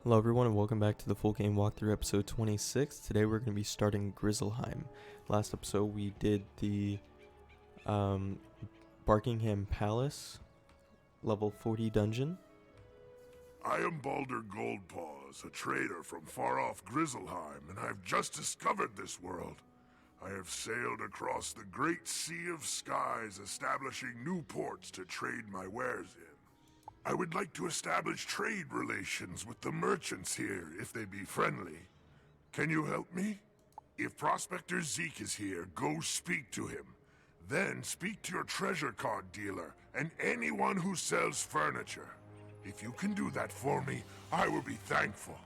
Hello everyone and welcome back to the full game walkthrough episode 26. Today we're going to be starting Grizzleheim. Last episode we did the Barkingham Palace level 40 dungeon. I am Baldur Goldpaws, a trader from far-off Grizzleheim, and I've just discovered this world. I have sailed across the great sea of skies, establishing new ports to trade my wares in. I would like to establish trade relations with the merchants here, if they be friendly. Can you help me? If Prospector Zeke is here, go speak to him. Then speak to your treasure card dealer, and anyone who sells furniture. If you can do that for me, I will be thankful.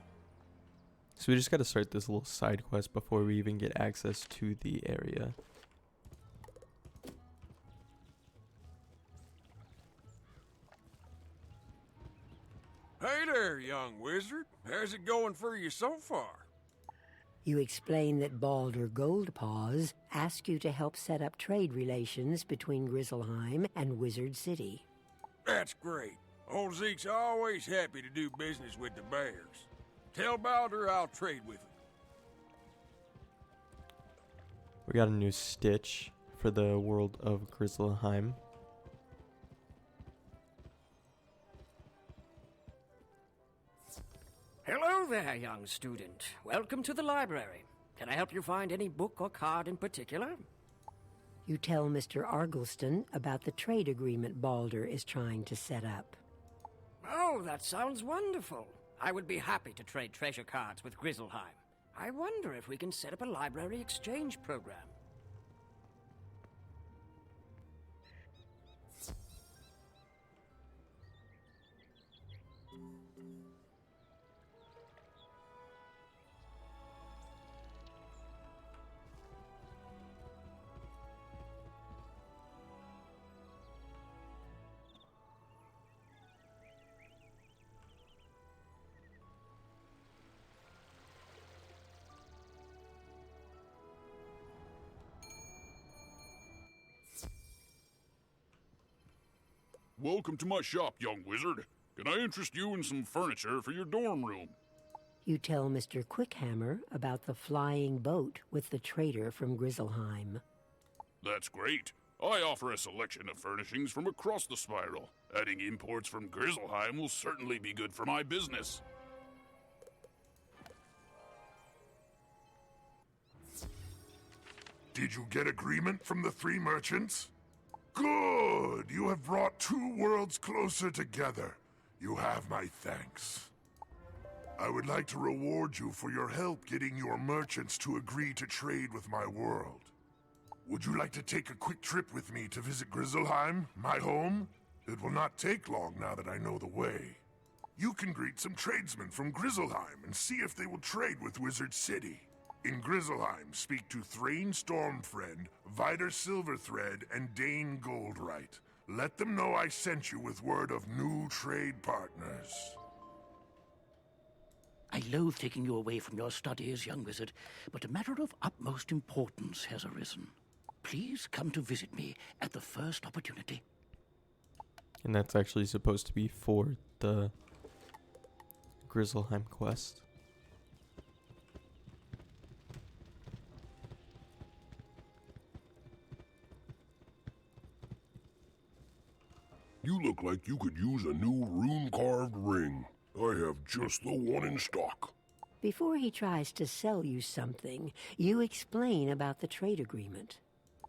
So we just got to start this little side quest before we even get access to the area. Hey there, young wizard. How's it going for you so far? You explain that Baldur Goldpaws asked you to help set up trade relations between Grizzleheim and Wizard City. That's great. Old Zeke's always happy to do business with the bears. Tell Baldur I'll trade with him. We got a new stitch for the world of Grizzleheim. Hello there, young student. Welcome to the library. Can I help you find any book or card in particular? You tell Mr. Argleston about the trade agreement Baldur is trying to set up. Oh, that sounds wonderful. I would be happy to trade treasure cards with Grizzleheim. I wonder if we can set up a library exchange program. Welcome to my shop, young wizard. Can I interest you in some furniture for your dorm room? You tell Mr. Quickhammer about the flying boat with the trader from Grizzleheim. That's great. I offer a selection of furnishings from across the spiral. Adding imports from Grizzleheim will certainly be good for my business. Did you get agreement from the three merchants? Good! You have brought two worlds closer together. You have my thanks. I would like to reward you for your help getting your merchants to agree to trade with my world. Would you like to take a quick trip with me to visit Grizzleheim, my home? It will not take long now that I know the way. You can greet some tradesmen from Grizzleheim and see if they will trade with Wizard City. In Grizzleheim, speak to Thrain Stormfriend, Vider Silverthread, and Dane Goldwright. Let them know I sent you with word of new trade partners. I loathe taking you away from your studies, young wizard, but a matter of utmost importance has arisen. Please come to visit me at the first opportunity. And that's actually supposed to be for the Grizzleheim quest. You look like you could use a new rune-carved ring. I have just the one in stock. Before he tries to sell you something, you explain about the trade agreement.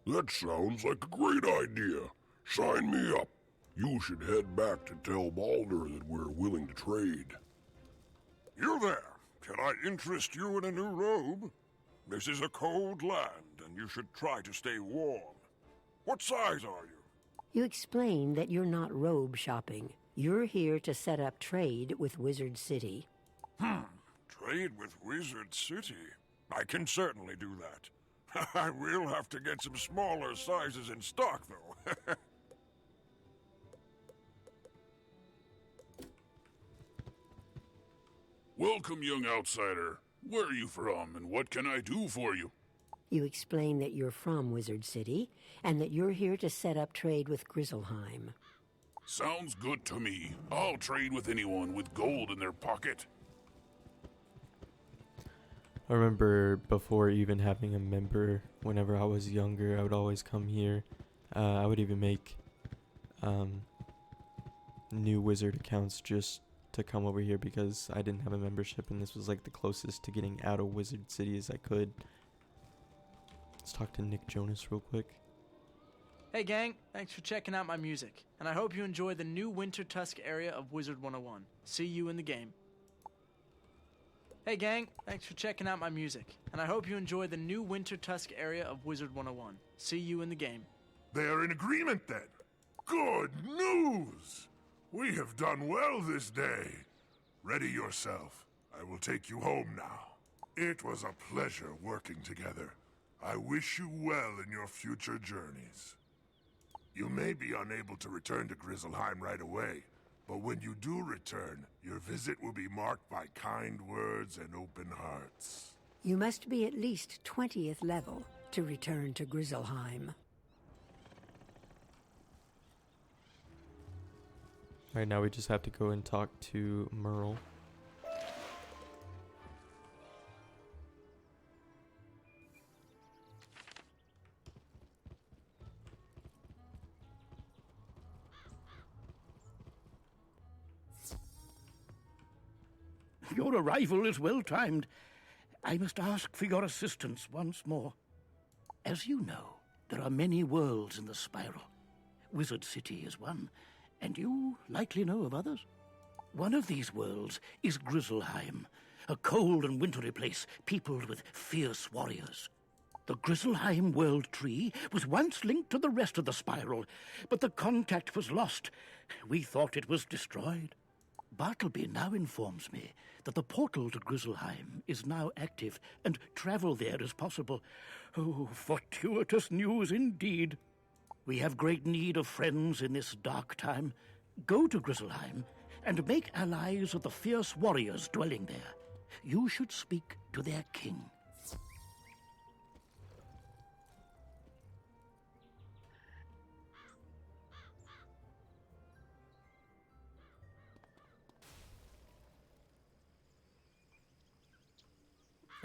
That sounds like a great idea. Sign me up. You should head back to tell Baldur that we're willing to trade. You there. Can I interest you in a new robe? This is a cold land, and you should try to stay warm. What size are you? You explain that you're not robe shopping. You're here to set up trade with Wizard City. Trade with Wizard City? I can certainly do that. I will have to get some smaller sizes in stock, though. Welcome, young outsider. Where are you from, and what can I do for you? You explain that you're from Wizard City, and that you're here to set up trade with Grizzleheim. Sounds good to me. I'll trade with anyone with gold in their pocket. I remember before even having a member, whenever I was younger, I would always come here. I would even make new wizard accounts just to come over here because I didn't have a membership, and this was like the closest to getting out of Wizard City as I could. Let's talk to Nick Jonas real quick. Hey gang, thanks for checking out my music, and I hope you enjoy the new Winter Tusk area of Wizard101. See you in the game. Hey gang, thanks for checking out my music, and I hope you enjoy the new Winter Tusk area of Wizard101. See you in the game. They are in agreement then. Good news! We have done well this day. Ready yourself. I will take you home now. It was a pleasure working together. I wish you well in your future journeys. You may be unable to return to Grizzleheim right away, but when you do return, your visit will be marked by kind words and open hearts. You must be at least 20th level to return to Grizzleheim. Alright, now we just have to go and talk to Merle. Your arrival is well timed. I must ask for your assistance once more. As you know, there are many worlds in the spiral. Wizard City is one, and you likely know of others. One of these worlds is Grizzleheim, a cold and wintry place peopled with fierce warriors. The Grizzleheim World Tree was once linked to the rest of the spiral, but the contact was lost. We thought it was destroyed. Bartleby now informs me that the portal to Grizzleheim is now active and travel there is possible. Oh, fortuitous news indeed. We have great need of friends in this dark time. Go to Grizzleheim and make allies of the fierce warriors dwelling there. You should speak to their king.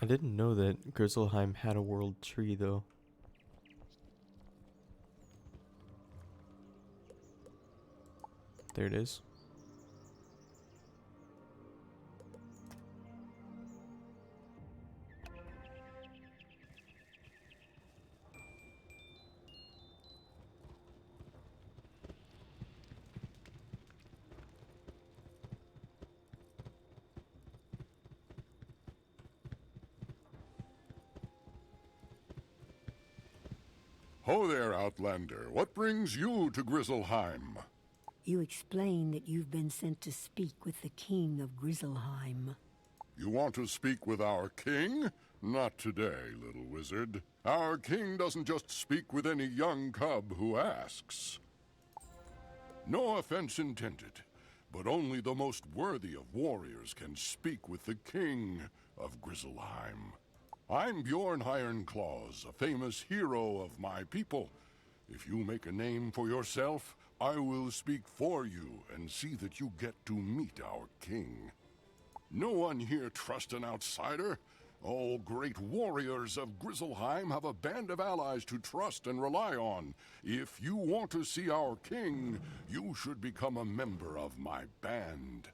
I didn't know that Grizzleheim had a world tree, though. There it is. Ho there, Outlander. What brings you to Grizzleheim? You explain that you've been sent to speak with the king of Grizzleheim. You want to speak with our king? Not today, little wizard. Our king doesn't just speak with any young cub who asks. No offense intended, but only the most worthy of warriors can speak with the king of Grizzleheim. I'm Bjorn Ironclaws, a famous hero of my people. If you make a name for yourself, I will speak for you and see that you get to meet our king. No one here trusts an outsider. All great warriors of Grizzleheim have a band of allies to trust and rely on. If you want to see our king, you should become a member of my band.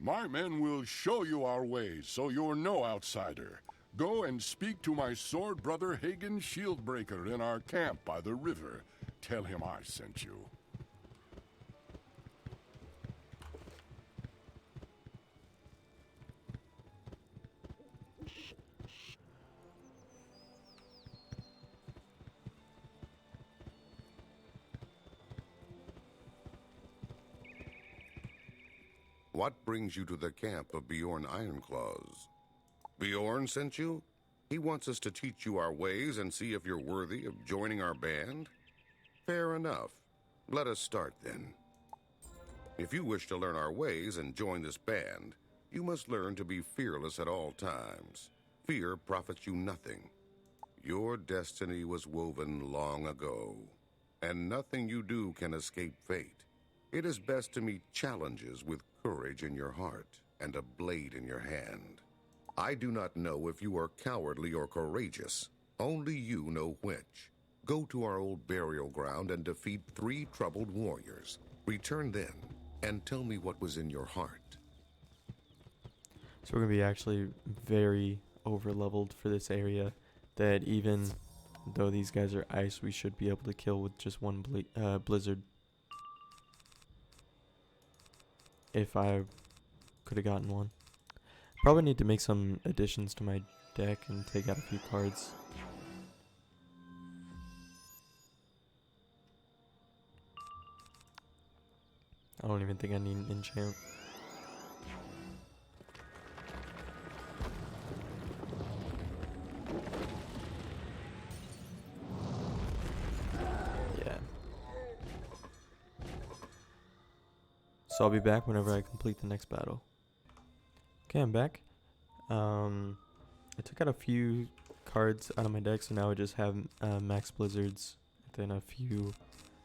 My men will show you our ways, so you're no outsider. Go and speak to my sword brother Hagen Shieldbreaker in our camp by the river. Tell him I sent you. What brings you to the camp of Bjorn Ironclaws? Bjorn sent you? He wants us to teach you our ways and see if you're worthy of joining our band? Fair enough. Let us start then. If you wish to learn our ways and join this band, you must learn to be fearless at all times. Fear profits you nothing. Your destiny was woven long ago, and nothing you do can escape fate. It is best to meet challenges with courage in your heart and a blade in your hand. I do not know if you are cowardly or courageous. Only you know which. Go to our old burial ground and defeat 3 troubled warriors. Return then, and tell me what was in your heart. So we're going to be actually very over-leveled for this area, that even though these guys are ice, we should be able to kill with just one blizzard. If I could have gotten one. Probably need to make some additions to my deck and take out a few cards. I don't even think I need an enchant. Yeah. So I'll be back whenever I complete the next battle. Okay, I'm back. I took out a few cards out of my deck, so now I just have max blizzards, then a few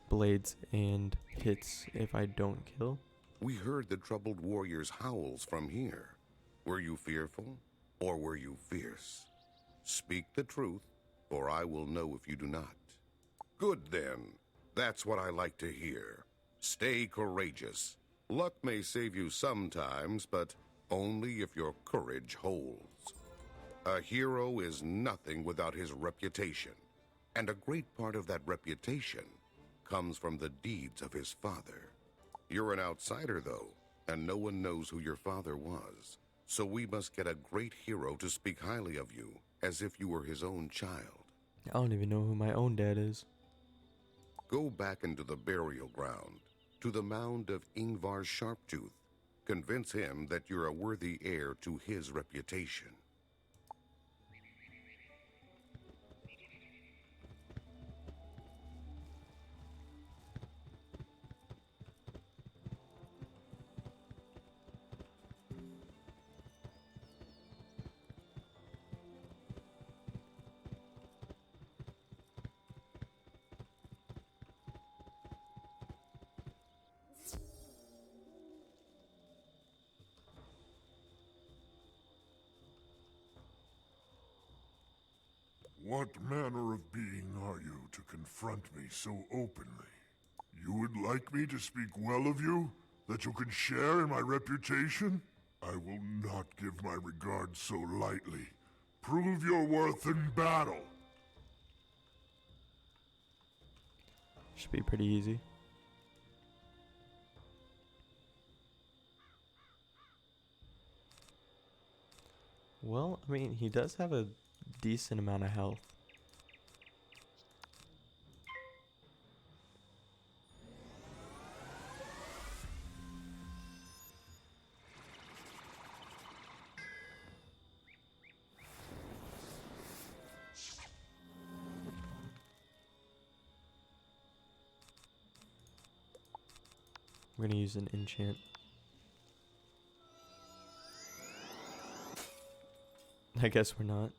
blades and hits if I don't kill. We heard the troubled warrior's howls from here. Were you fearful, or were you fierce? Speak the truth, or I will know if you do not. Good then. That's what I like to hear. Stay courageous. Luck may save you sometimes, but only if your courage holds. A hero is nothing without his reputation, and a great part of that reputation comes from the deeds of his father. You're an outsider, though, and no one knows who your father was. So we must get a great hero to speak highly of you, as if you were his own child. I don't even know who my own dad is. Go back into the burial ground, to the mound of Ingvar Sharptooth. Convince him that you're a worthy heir to his reputation. What manner of being are you to confront me so openly? You would like me to speak well of you? That you can share in my reputation? I will not give my regard so lightly. Prove your worth in battle. Should be pretty easy. Well, I mean, he does have a decent amount of health. I'm gonna use an enchant. I guess we're not.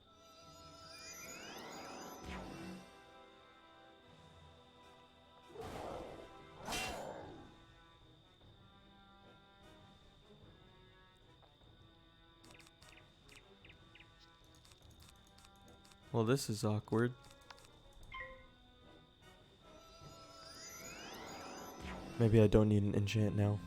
Well, this is awkward. Maybe I don't need an enchant now.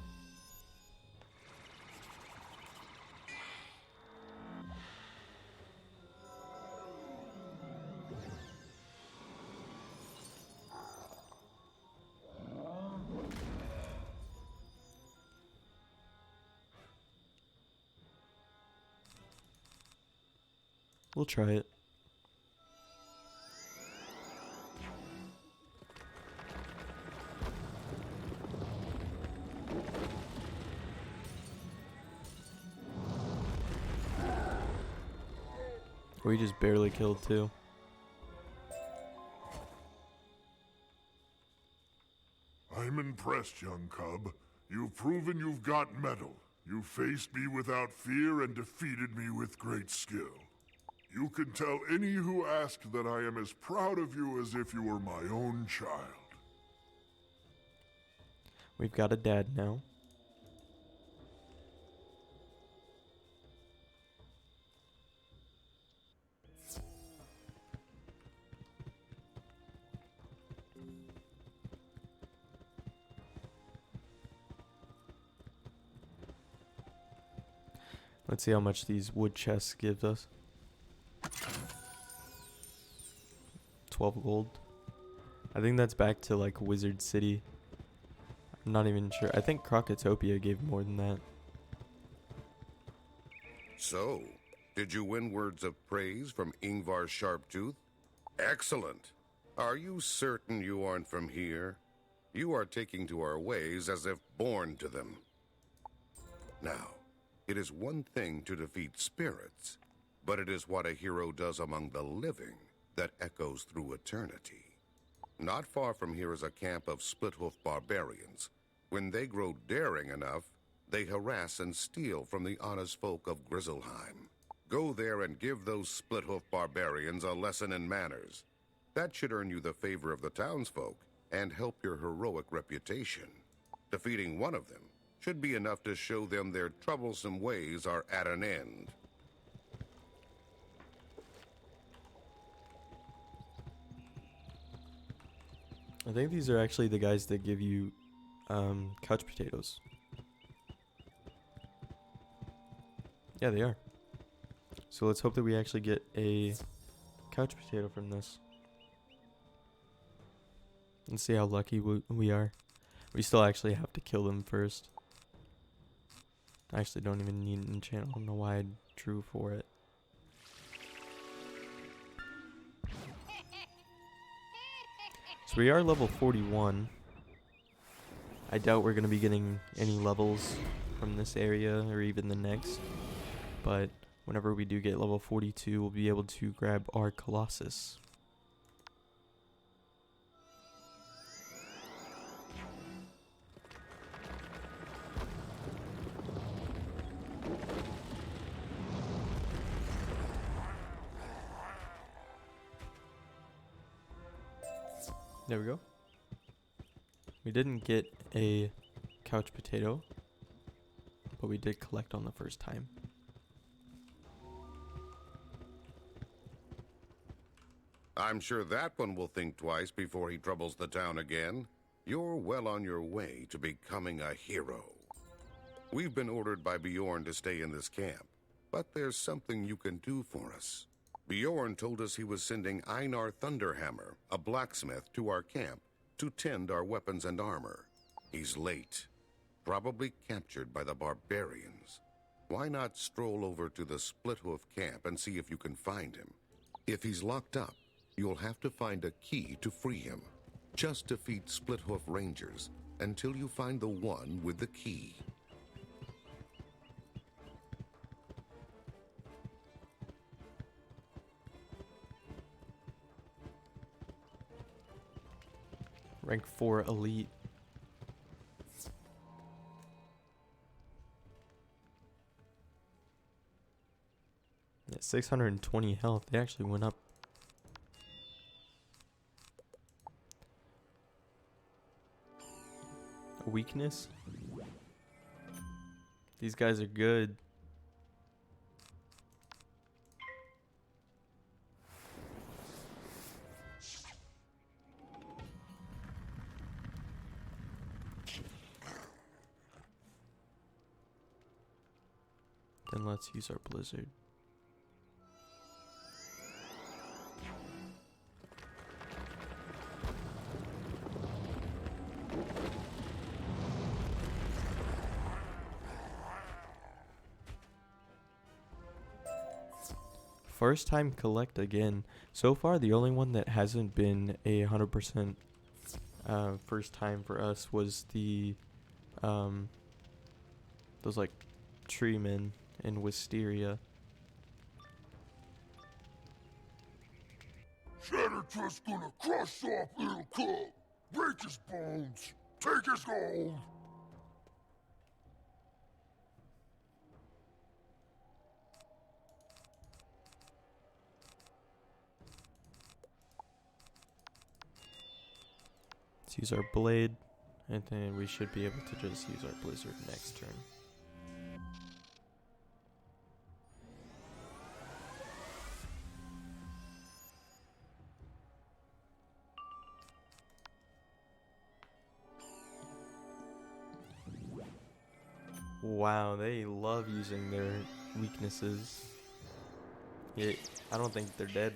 We'll try it. We just barely killed two. I'm impressed, young cub. You've proven you've got mettle. You faced me without fear and defeated me with great skill. You can tell any who ask that I am as proud of you as if you were my own child. We've got a dad now. Let's see how much these wood chests gives us. 12 gold. I think that's back to like Wizard City. I'm not even sure. I think Crocotopia gave more than that. So, did you win words of praise from Ingvar Sharptooth? Excellent. Are you certain you aren't from here? You are taking to our ways as if born to them. Now, it is one thing to defeat spirits, but it is what a hero does among the living that echoes through eternity. Not far from here is a camp of split-hoof barbarians. When they grow daring enough, they harass and steal from the honest folk of Grizzleheim. Go there and give those split-hoof barbarians a lesson in manners. That should earn you the favor of the townsfolk and help your heroic reputation. Defeating one of them should be enough to show them their troublesome ways are at an end. I think these are actually the guys that give you couch potatoes. Yeah, they are. So let's hope that we actually get a couch potato from this. And see how lucky we are. We still actually have to kill them first. I actually don't even need an enchant. I don't know why I drew for it. So we are level 41. I doubt we're going to be getting any levels from this area or even the next. But whenever we do get level 42, we'll be able to grab our Colossus. There we go. We didn't get a couch potato, but we did collect on the first time. I'm sure that one will think twice before he troubles the town again. You're well on your way to becoming a hero. We've been ordered by Bjorn to stay in this camp, but there's something you can do for us. Bjorn told us he was sending Einar Thunderhammer, a blacksmith, to our camp to tend our weapons and armor. He's late, probably captured by the barbarians. Why not stroll over to the Split-Hoof camp and see if you can find him? If he's locked up, you'll have to find a key to free him. Just defeat Split-Hoof Rangers until you find the one with the key. Rank 4 elite. Yeah, 620 health. They actually went up. A weakness? These guys are good. Then let's use our blizzard. First time collect again. So far, the only one that hasn't been a 100% first time for us was the those like tree men in Wisteria. Shattertrust's gonna crush off little cub, break his bones, take his gold. Let's use our blade, and then we should be able to just use our blizzard next turn. Wow, they love using their weaknesses. Yeah, I don't think they're dead.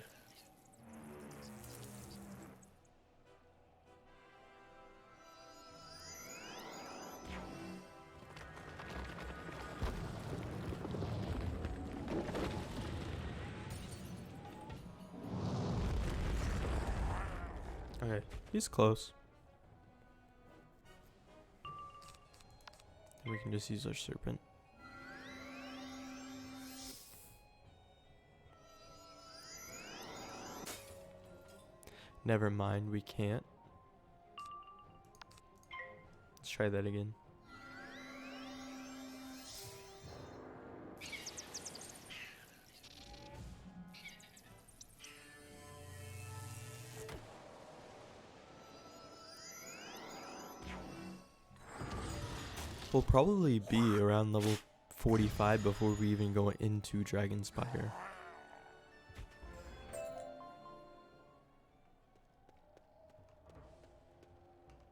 Okay, he's close. We can just use our serpent. Never mind, we can't. Let's try that again. We'll probably be around level 45 before we even go into Dragonspire.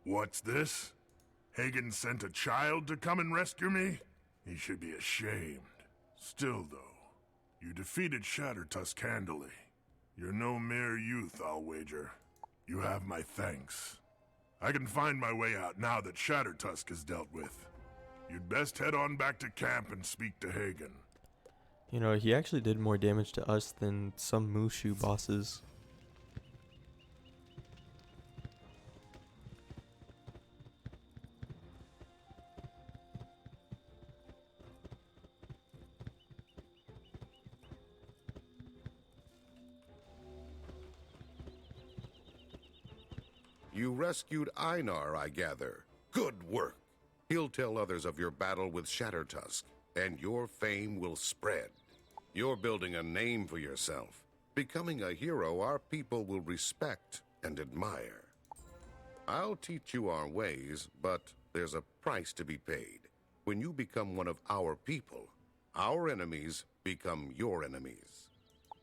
What's this? Hagen sent a child to come and rescue me? He should be ashamed. Still, though, you defeated Shattertusk handily. You're no mere youth, I'll wager. You have my thanks. I can find my way out now that Shattertusk is dealt with. You'd best head on back to camp and speak to Hagen. You know, he actually did more damage to us than some Mushu bosses. You rescued Einar, I gather. Good work. He'll tell others of your battle with Shattertusk, and your fame will spread. You're building a name for yourself. Becoming a hero our people will respect and admire. I'll teach you our ways, but there's a price to be paid. When you become one of our people, our enemies become your enemies.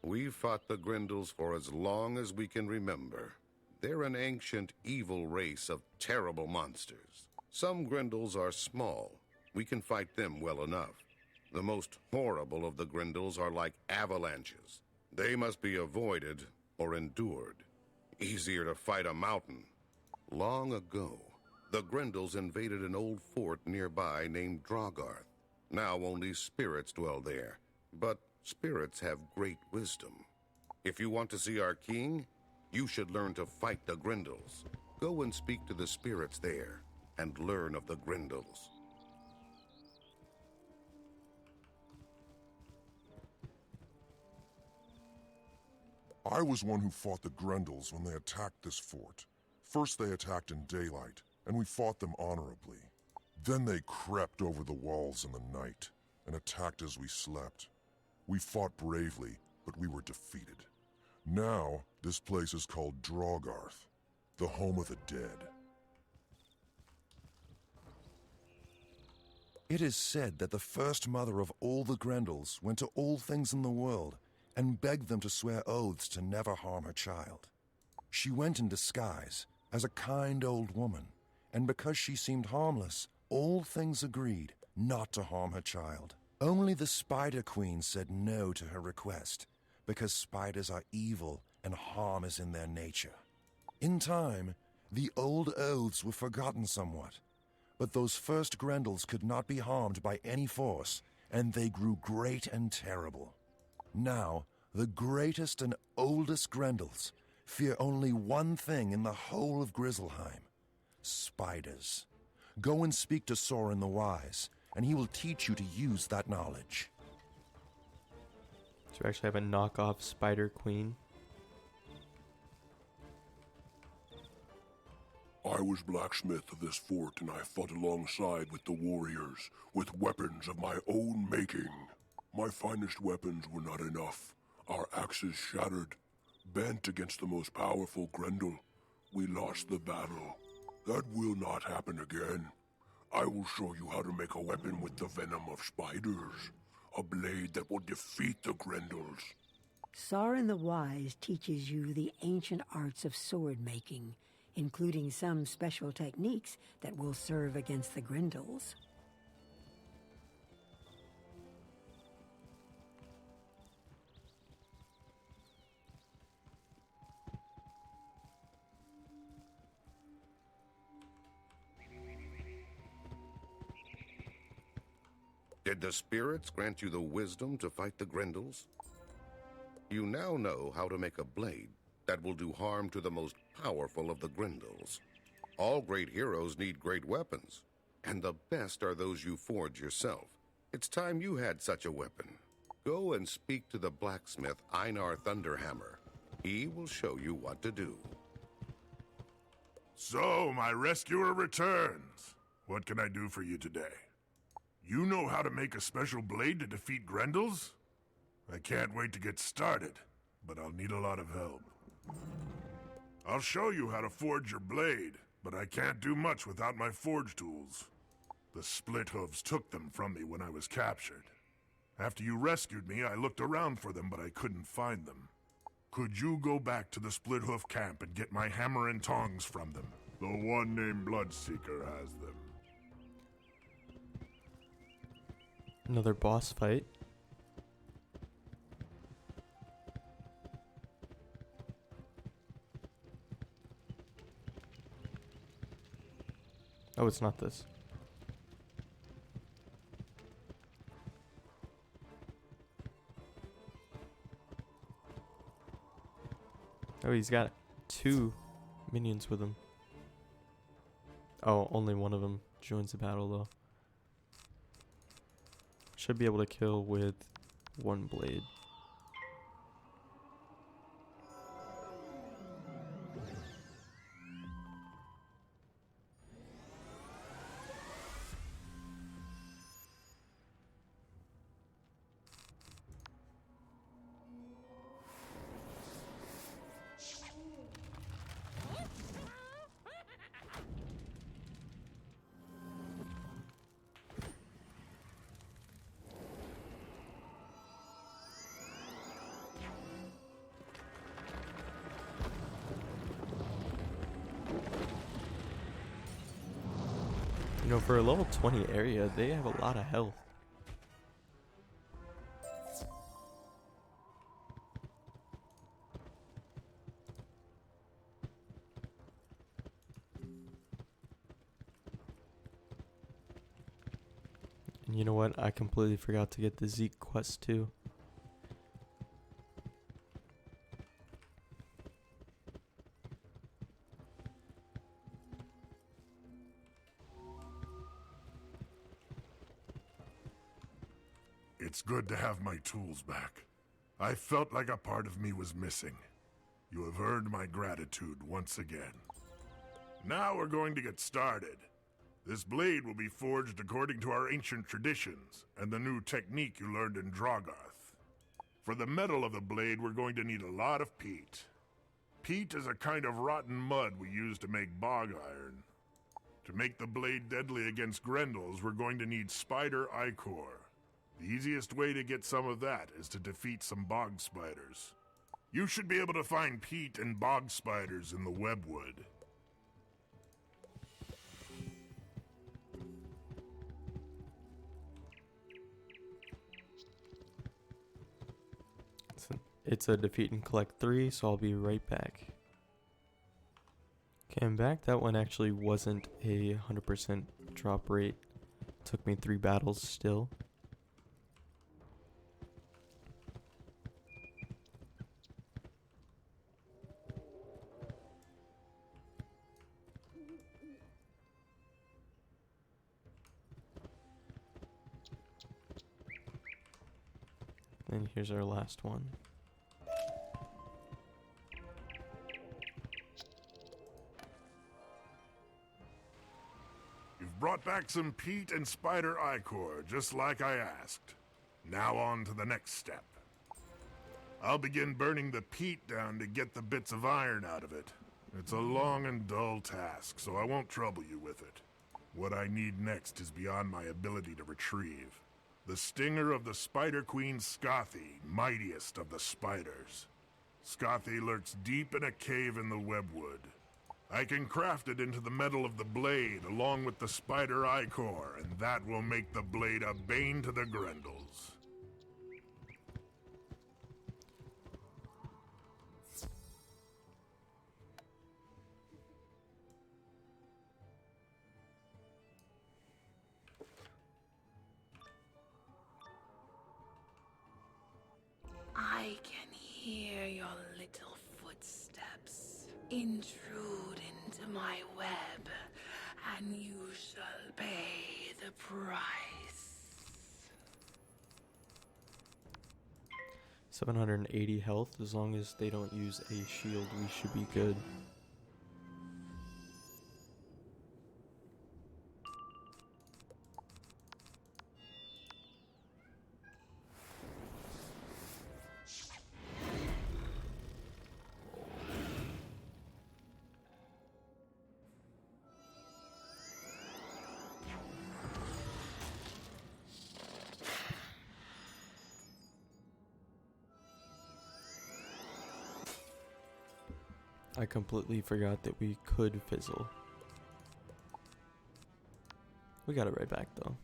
We've fought the Grendels for as long as we can remember. They're an ancient, evil race of terrible monsters. Some Grendels are small. We can fight them well enough. The most horrible of the Grendels are like avalanches. They must be avoided or endured. Easier to fight a mountain. Long ago, the Grendels invaded an old fort nearby named Drogarth. Now only spirits dwell there, but spirits have great wisdom. If you want to see our king, you should learn to fight the Grendels. Go and speak to the spirits there, and learn of the Grendels. I was one who fought the Grendels when they attacked this fort. First they attacked in daylight, and we fought them honorably. Then they crept over the walls in the night, and attacked as we slept. We fought bravely, but we were defeated. Now, this place is called Drogarth, the home of the dead. It is said that the first mother of all the Grendels went to all things in the world and begged them to swear oaths to never harm her child. She went in disguise as a kind old woman, and because she seemed harmless, all things agreed not to harm her child. Only the Spider Queen said no to her request, because spiders are evil and harm is in their nature. In time, the old oaths were forgotten somewhat, but those first Grendels could not be harmed by any force, and they grew great and terrible. Now, the greatest and oldest Grendels fear only one thing in the whole of Grizzleheim: spiders. Go and speak to Soren the Wise, and he will teach you to use that knowledge. So we actually have a knockoff Spider Queen. I was blacksmith of this fort, and I fought alongside with the warriors, with weapons of my own making. My finest weapons were not enough. Our axes shattered. Bent against the most powerful Grendel, we lost the battle. That will not happen again. I will show you how to make a weapon with the venom of spiders. A blade that will defeat the Grendels. Soren the Wise teaches you the ancient arts of sword making, including some special techniques that will serve against the Grendels. Did the spirits grant you the wisdom to fight the Grendels? You now know how to make a blade that will do harm to the most powerful of the Grendels. All great heroes need great weapons, and the best are those you forge yourself. It's time you had such a weapon. Go and speak to the blacksmith Einar Thunderhammer. He will show you what to do. So, my rescuer returns. What can I do for you today? You know how to make a special blade to defeat Grendels? I can't wait to get started, but I'll need a lot of help. I'll show you how to forge your blade, but I can't do much without my forge tools. The split hooves took them from me when I was captured. After you rescued me, I looked around for them, but I couldn't find them. Could you go back to the split hoof camp and get my hammer and tongs from them? The one named Bloodseeker has them. Another boss fight. Oh, it's not this. Oh, he's got 2 minions with him. Oh, only one of them joins the battle though. Should be able to kill with 1 blade. You know, for a level 20 area, they have a lot of health. And you know what? I completely forgot to get the Zeke quest too. It's good to have my tools back. I felt like a part of me was missing. You have earned my gratitude once again. Now we're going to get started. This blade will be forged according to our ancient traditions and the new technique you learned in Drogoth. For the metal of the blade, we're going to need a lot of peat. Peat is a kind of rotten mud we use to make bog iron. To make the blade deadly against Grendels, we're going to need spider ichor. The easiest way to get some of that is to defeat some bog spiders. You should be able to find peat and bog spiders in the webwood. It's a defeat and collect 3, so I'll be right back. Okay, I'm back. That one actually wasn't a 100% drop rate. Took me 3 battles still. And here's our last one. You've brought back some peat and spider ichor, just like I asked. Now on to the next step. I'll begin burning the peat down to get the bits of iron out of it. It's a long and dull task, so I won't trouble you with it. What I need next is beyond my ability to retrieve. The stinger of the Spider Queen Scothy, mightiest of the spiders. Scothy lurks deep in a cave in the webwood. I can craft it into the metal of the blade along with the spider ichor, and that will make the blade a bane to the Grendels. Intrude into my web, and you shall pay the price. 780 health. As long as they don't use a shield, we should be good. I completely forgot that we could fizzle. We got it right back though.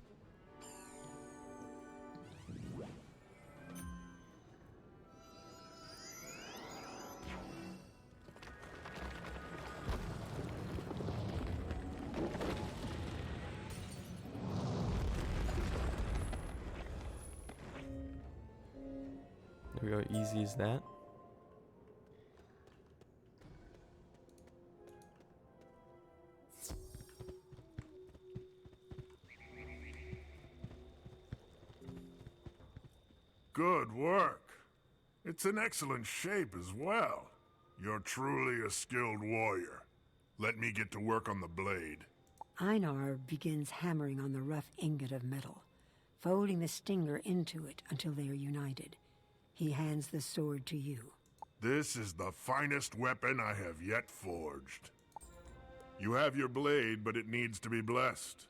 There we go, easy as that. Good work. It's in excellent shape as well. You're truly a skilled warrior. Let me get to work on the blade. Einar begins hammering on the rough ingot of metal, folding the stinger into it until they are united. He hands the sword to you. This is the finest weapon I have yet forged. You have your blade, but it needs to be blessed.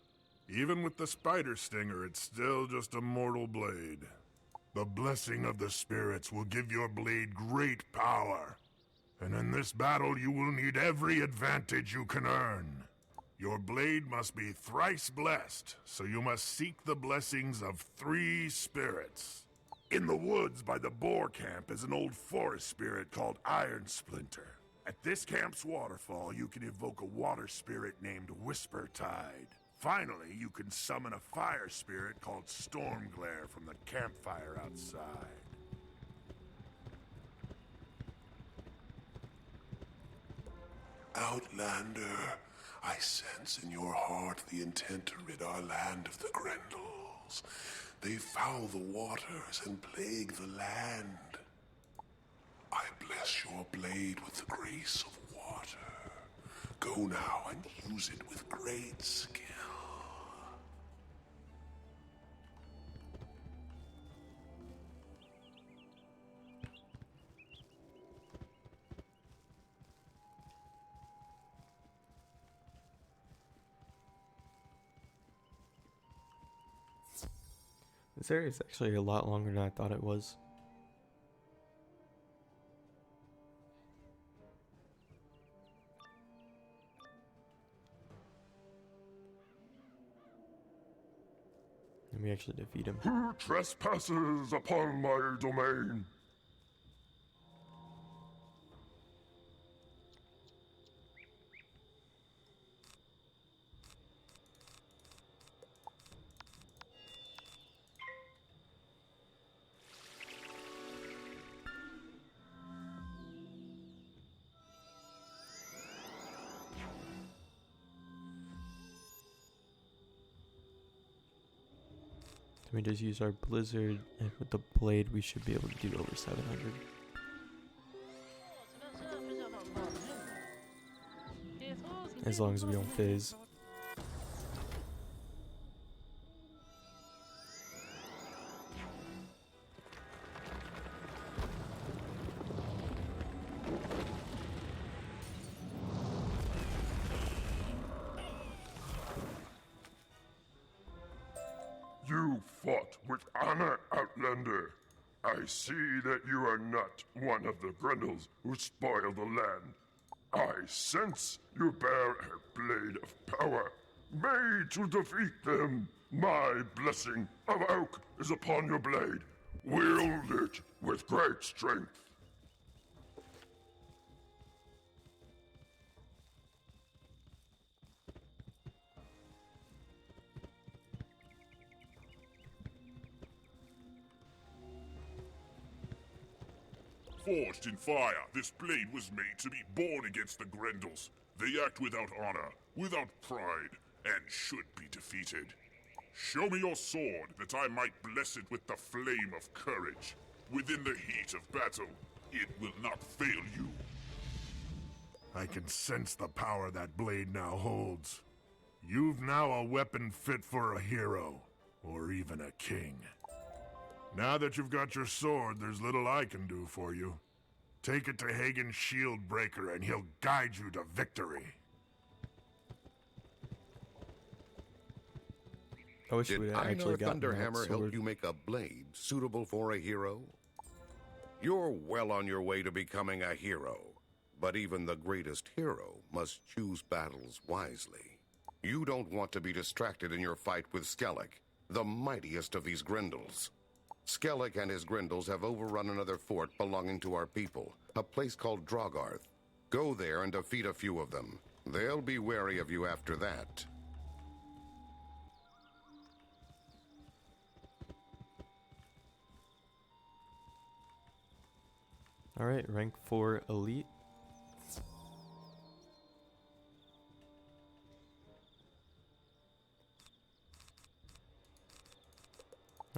Even with the spider stinger, it's still just a mortal blade. The blessing of the spirits will give your blade great power. And in this battle, you will need every advantage you can earn. Your blade must be thrice blessed, so you must seek the blessings of 3 spirits. In the woods by the boar camp is an old forest spirit called Iron Splinter. At this camp's waterfall, you can evoke a water spirit named Whisper Tide. Finally, you can summon a fire spirit called Stormglare from the campfire outside. Outlander, I sense in your heart the intent to rid our land of the Grendels. They foul the waters and plague the land. I bless your blade with the grace of water. Go now and use it with great skill. This area is actually a lot longer than I thought it was. And we actually defeat him. Who trespasses upon my domain? Can we just use our blizzard, and with the blade we should be able to do over 700. As long as we don't phase. You fought with honor, Outlander. I see that you are not one of the Grendels who spoil the land. I sense you bear a blade of power, made to defeat them. My blessing of oak is upon your blade. Wield it with great strength. Forged in fire, this blade was made to be born against the Grendels. They act without honor, without pride, and should be defeated. Show me your sword, that I might bless it with the flame of courage. Within the heat of battle, it will not fail you. I can sense the power that blade now holds. You've now a weapon fit for a hero, or even a king. Now that you've got your sword, there's little I can do for you. Take it to Hagen's shield breaker and he'll guide you to victory. I wish we'd Did actually Einar gotten that Thunderhammer help sword. you make a blade suitable for a hero? You're well on your way to becoming a hero, but even the greatest hero must choose battles wisely. You don't want to be distracted in your fight with Skellig, the mightiest of these Grendels. Skellig and his Grendels have overrun another fort belonging to our people, a place called Drogarth. Go there and defeat a few of them. They'll be wary of you after that. Alright, rank 4 elite.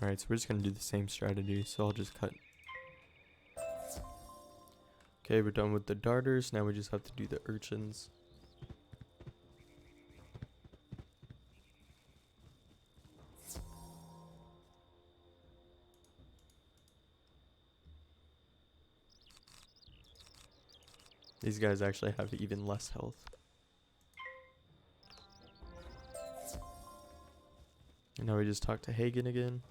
Alright, so we're just gonna do the same strategy, so I'll just cut. Okay, we're done with the darters, now we just have to do the urchins. These guys actually have even less health. And now we just talk to Hagen again.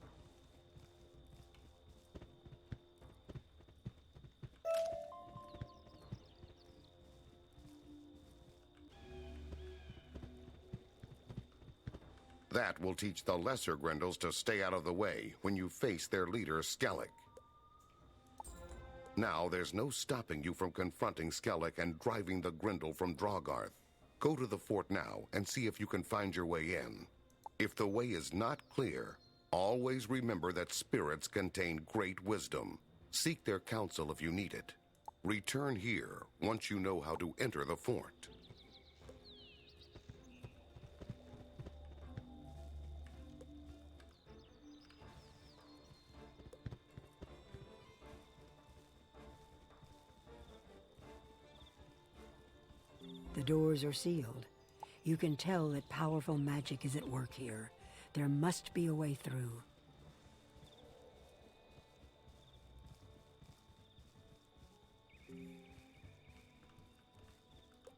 That will teach the lesser Grendels to stay out of the way when you face their leader, Skellig. Now there's no stopping you from confronting Skellig and driving the Grendel from Drogarth. Go to the fort now and see if you can find your way in. If the way is not clear, always remember that spirits contain great wisdom. Seek their counsel if you need it. Return here once you know how to enter the fort. The doors are sealed. You can tell that powerful magic is at work here. There must be a way through.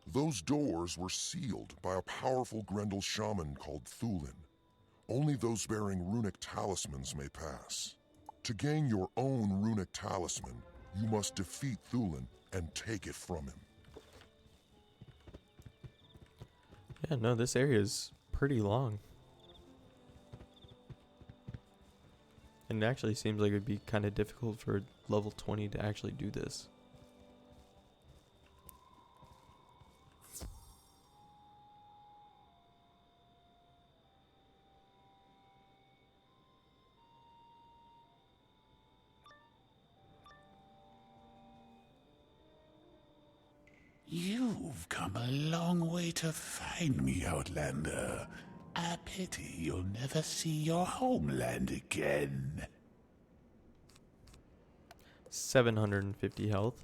Those doors were sealed by a powerful Grendel shaman called Thulin. Only those bearing runic talismans may pass. To gain your own runic talisman, you must defeat Thulin and take it from him. Yeah, no, this area is pretty long. And it actually seems like it would be kind of difficult for level 20 to actually do this. You've come a long way to find me, Outlander. A pity you'll never see your homeland again. 750 health.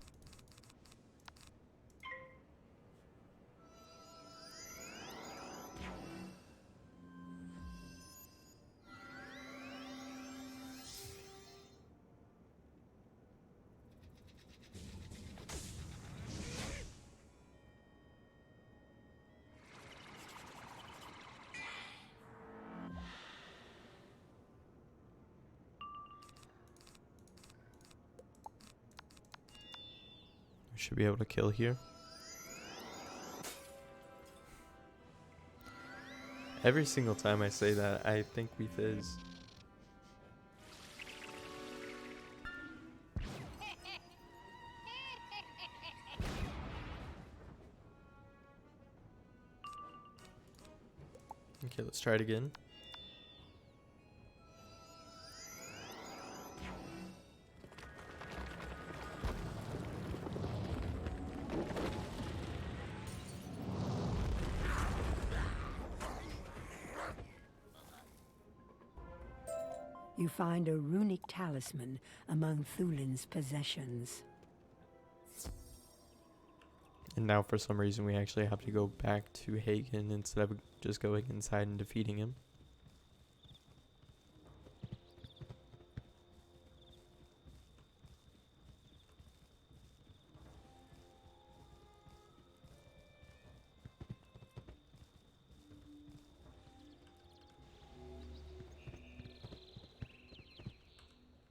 Should be able to kill here. Every single time I say that, I think we fizz. Okay, let's try it again. You find a runic talisman among Thulin's possessions. And now for some reason we actually have to go back to Hagen instead of just going inside and defeating him.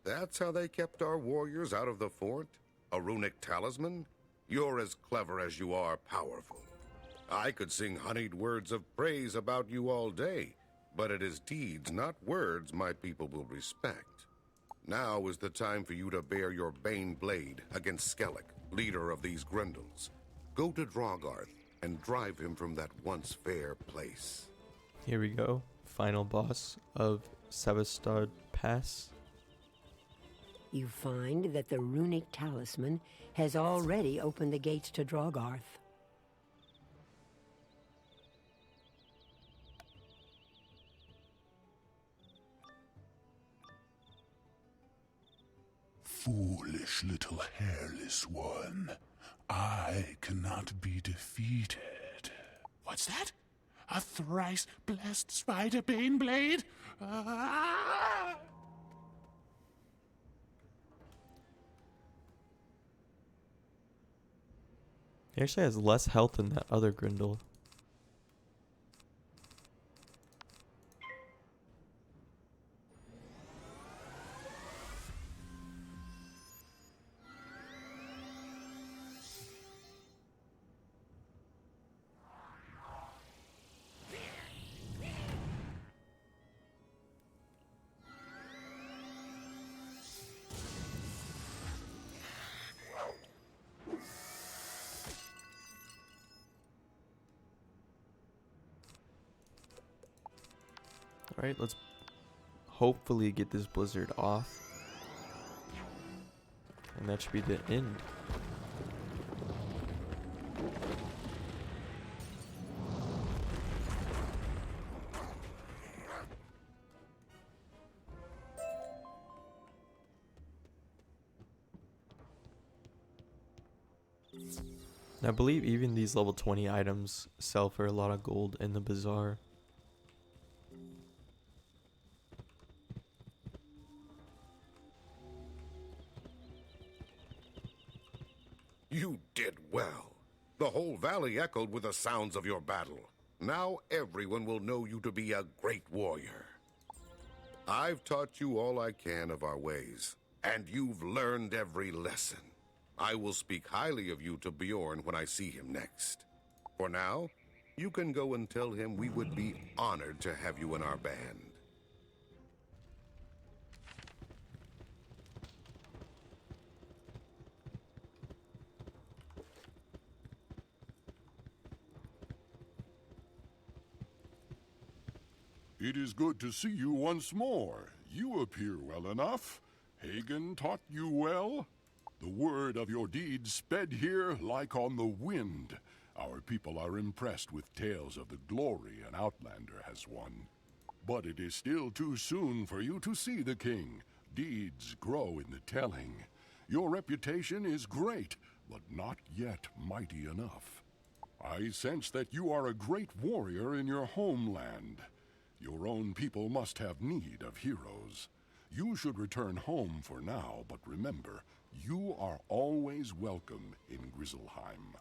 That's how they kept our warriors out of the fort? A runic talisman? You're as clever as you are powerful. I could sing honeyed words of praise about you all day, but it is deeds, not words, my people will respect. Now is the time for you to bear your Bane blade against Skellig, leader of these Grendels. Go to Drogarth and drive him from that once fair place. Here we go. Final boss of Sevastad Pass. You find that the runic talisman has already opened the gates to Drogarth. Foolish little hairless one. I cannot be defeated. What's that? A thrice blessed spider bane blade? Ah! He actually has less health than that other Grendel. Alright, let's hopefully get this blizzard off. And that should be the end. And I believe even these level 20 items sell for a lot of gold in the bazaar. You did well. The whole valley echoed with the sounds of your battle. Now everyone will know you to be a great warrior. I've taught you all I can of our ways, and you've learned every lesson. I will speak highly of you to Bjorn when I see him next. For now, you can go and tell him we would be honored to have you in our band. It is good to see you once more. You appear well enough. Hagen taught you well. The word of your deeds sped here like on the wind. Our people are impressed with tales of the glory an Outlander has won. But it is still too soon for you to see the king. Deeds grow in the telling. Your reputation is great, but not yet mighty enough. I sense that you are a great warrior in your homeland. Your own people must have need of heroes. You should return home for now, but remember, you are always welcome in Grizzleheim.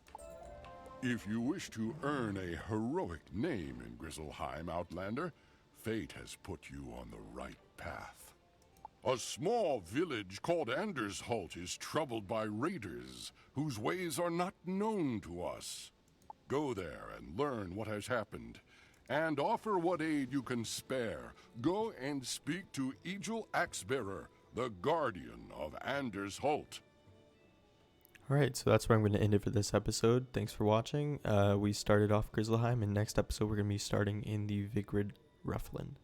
If you wish to earn a heroic name in Grizzleheim, Outlander, fate has put you on the right path. A small village called Andersholt is troubled by raiders whose ways are not known to us. Go there and learn what has happened, and offer what aid you can spare. Go and speak to Egil Axebearer, the guardian of Andersholt. Alright, so that's where I'm going to end it for this episode. Thanks for watching. We started off Grizzleheim, and next episode we're going to be starting in the Vigrid Ruffland.